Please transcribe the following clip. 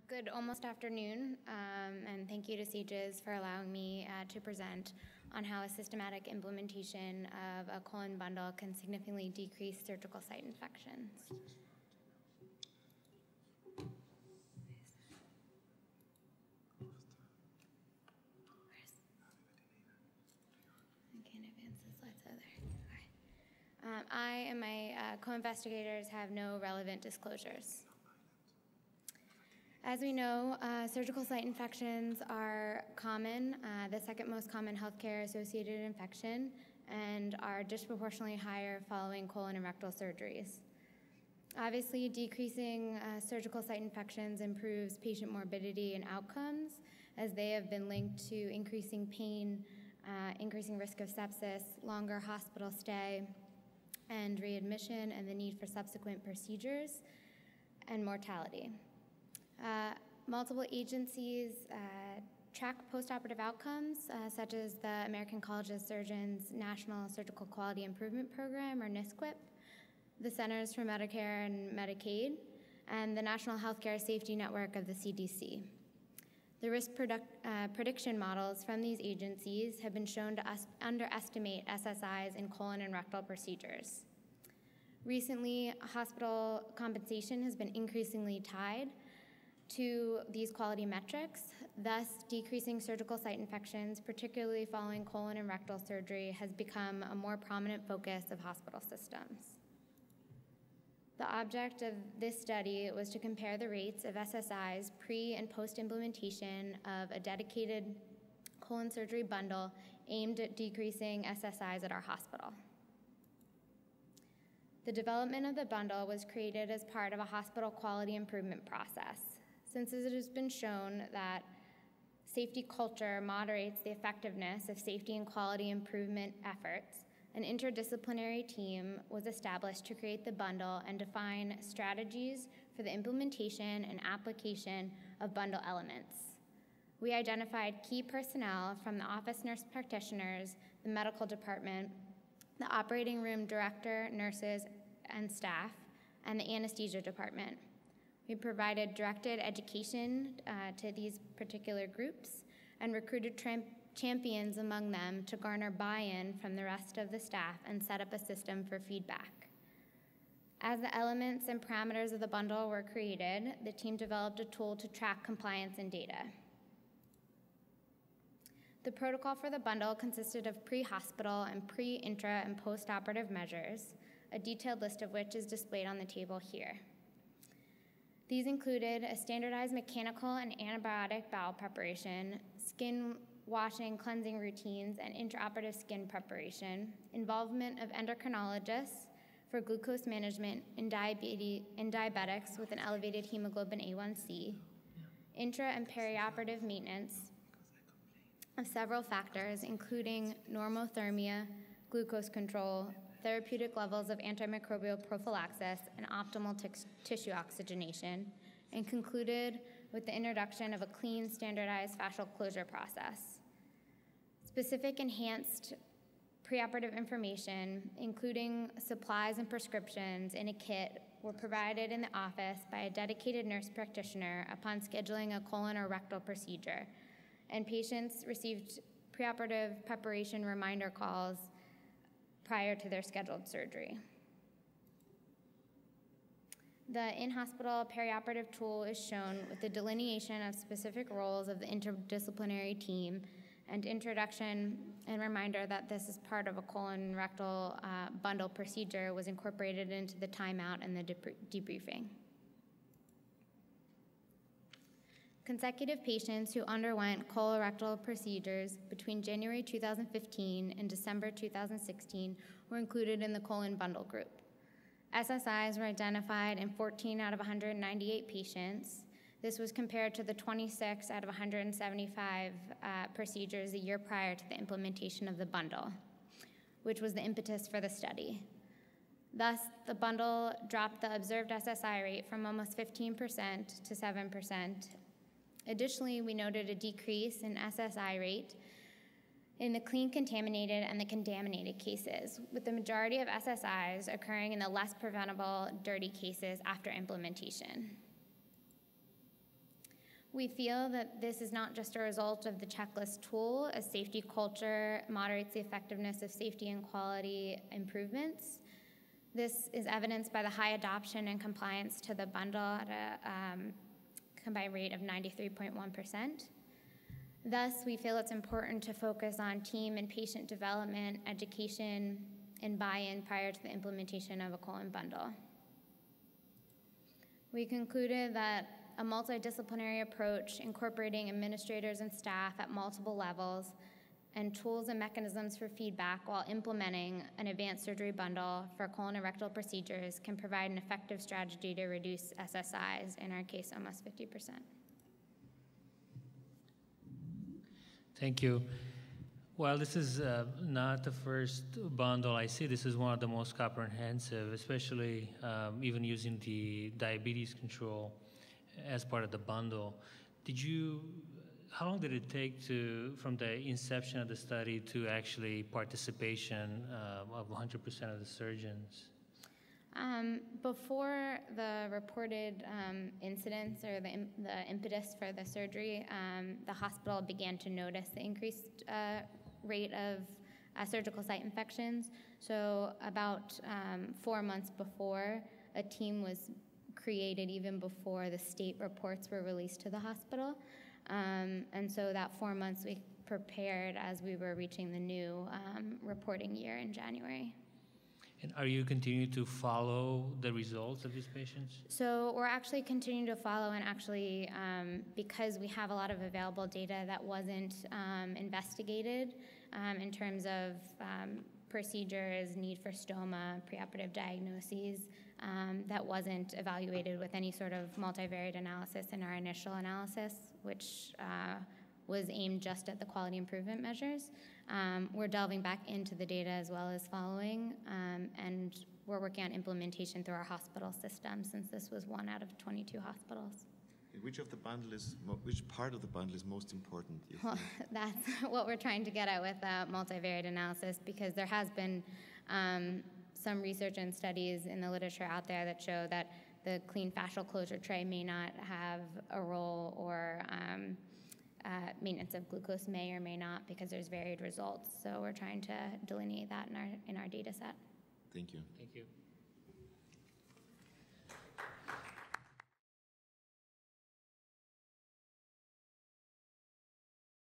Good almost afternoon, and thank you to SAGES for allowing me to present on how a systematic implementation of a colon bundle can significantly decrease surgical site infections. I can't advance the slides either. Okay. I and my co-investigators have no relevant disclosures. As we know, surgical site infections are common, the second most common healthcare-associated infection, and are disproportionately higher following colon and rectal surgeries. Obviously, decreasing surgical site infections improves patient morbidity and outcomes, as they have been linked to increasing pain, increasing risk of sepsis, longer hospital stay, and readmission, and the need for subsequent procedures, and mortality. Multiple agencies track postoperative outcomes, such as the American College of Surgeons National Surgical Quality Improvement Program, or NSQIP, the Centers for Medicare and Medicaid, and the National Healthcare Safety Network of the CDC. The risk prediction models from these agencies have been shown to underestimate SSIs in colon and rectal procedures. Recently, hospital compensation has been increasingly tied to these quality metrics, thus decreasing surgical site infections, particularly following colon and rectal surgery, has become a more prominent focus of hospital systems. The object of this study was to compare the rates of SSIs pre- and post-implementation of a dedicated colon surgery bundle aimed at decreasing SSIs at our hospital. The development of the bundle was created as part of a hospital quality improvement process, since it has been shown that safety culture moderates the effectiveness of safety and quality improvement efforts. An interdisciplinary team was established to create the bundle and define strategies for the implementation and application of bundle elements. We identified key personnel from the office nurse practitioners, the medical department, the operating room director, nurses, and staff, and the anesthesia department. We provided directed education to these particular groups and recruited champions among them to garner buy-in from the rest of the staff and set up a system for feedback. As the elements and parameters of the bundle were created, the team developed a tool to track compliance and data. The protocol for the bundle consisted of pre-hospital and pre-intra and post-operative measures, a detailed list of which is displayed on the table here. These included a standardized mechanical and antibiotic bowel preparation, skin washing, cleansing routines, and intraoperative skin preparation, involvement of endocrinologists for glucose management in diabetics with an elevated hemoglobin A1C, intra and perioperative maintenance of several factors, including normothermia, glucose control, therapeutic levels of antimicrobial prophylaxis, and optimal tissue oxygenation, and concluded with the introduction of a clean, standardized fascial closure process. Specific enhanced preoperative information, including supplies and prescriptions in a kit, were provided in the office by a dedicated nurse practitioner upon scheduling a colon or rectal procedure, and patients received preoperative preparation reminder calls prior to their scheduled surgery. The in-hospital perioperative tool is shown with the delineation of specific roles of the interdisciplinary team and introduction and reminder that this is part of a colon and rectal bundle procedure was incorporated into the timeout and the debriefing. Consecutive patients who underwent colorectal procedures between January 2015 and December 2016 were included in the colon bundle group. SSIs were identified in 14 out of 198 patients. This was compared to the 26 out of 175 procedures a year prior to the implementation of the bundle, which was the impetus for the study. Thus, the bundle dropped the observed SSI rate from almost 15% to 7%. Additionally, we noted a decrease in SSI rate in the clean contaminated and the contaminated cases, with the majority of SSIs occurring in the less preventable dirty cases after implementation. We feel that this is not just a result of the checklist tool. A safety culture moderates the effectiveness of safety and quality improvements. This is evidenced by the high adoption and compliance to the bundle at a combined rate of 93.1%. Thus, we feel it's important to focus on team and patient development, education, and buy-in prior to the implementation of a colon bundle. We concluded that a multidisciplinary approach incorporating administrators and staff at multiple levels and tools and mechanisms for feedback while implementing an advanced surgery bundle for colon and rectal procedures can provide an effective strategy to reduce SSIs, in our case, almost 50%. Thank you. Well, this is not the first bundle I see. This is one of the most comprehensive, especially even using the diabetes control as part of the bundle. How long did it take from the inception of the study to actually participation of 100% of the surgeons? Before the reported incidents or the impetus for the surgery, the hospital began to notice the increased rate of surgical site infections. So about 4 months before, a team was created even before the state reports were released to the hospital. And so that 4 months we prepared as we were reaching the new reporting year in January. And are you continuing to follow the results of these patients? So we're actually continuing to follow, and actually because we have a lot of available data that wasn't investigated in terms of procedures, need for stoma, preoperative diagnoses, that wasn't evaluated with any sort of multivariate analysis in our initial analysis, which was aimed just at the quality improvement measures. We're delving back into the data as well as following, and we're working on implementation through our hospital system, since this was 1 out of 22 hospitals. Which part of the bundle is most important? Well, that's what we're trying to get at with multivariate analysis, because there has been some research and studies in the literature out there that show that the clean fascial closure tray may not have a role, or maintenance of glucose may or may not, because there's varied results. So we're trying to delineate that in our data set. Thank you. Thank you.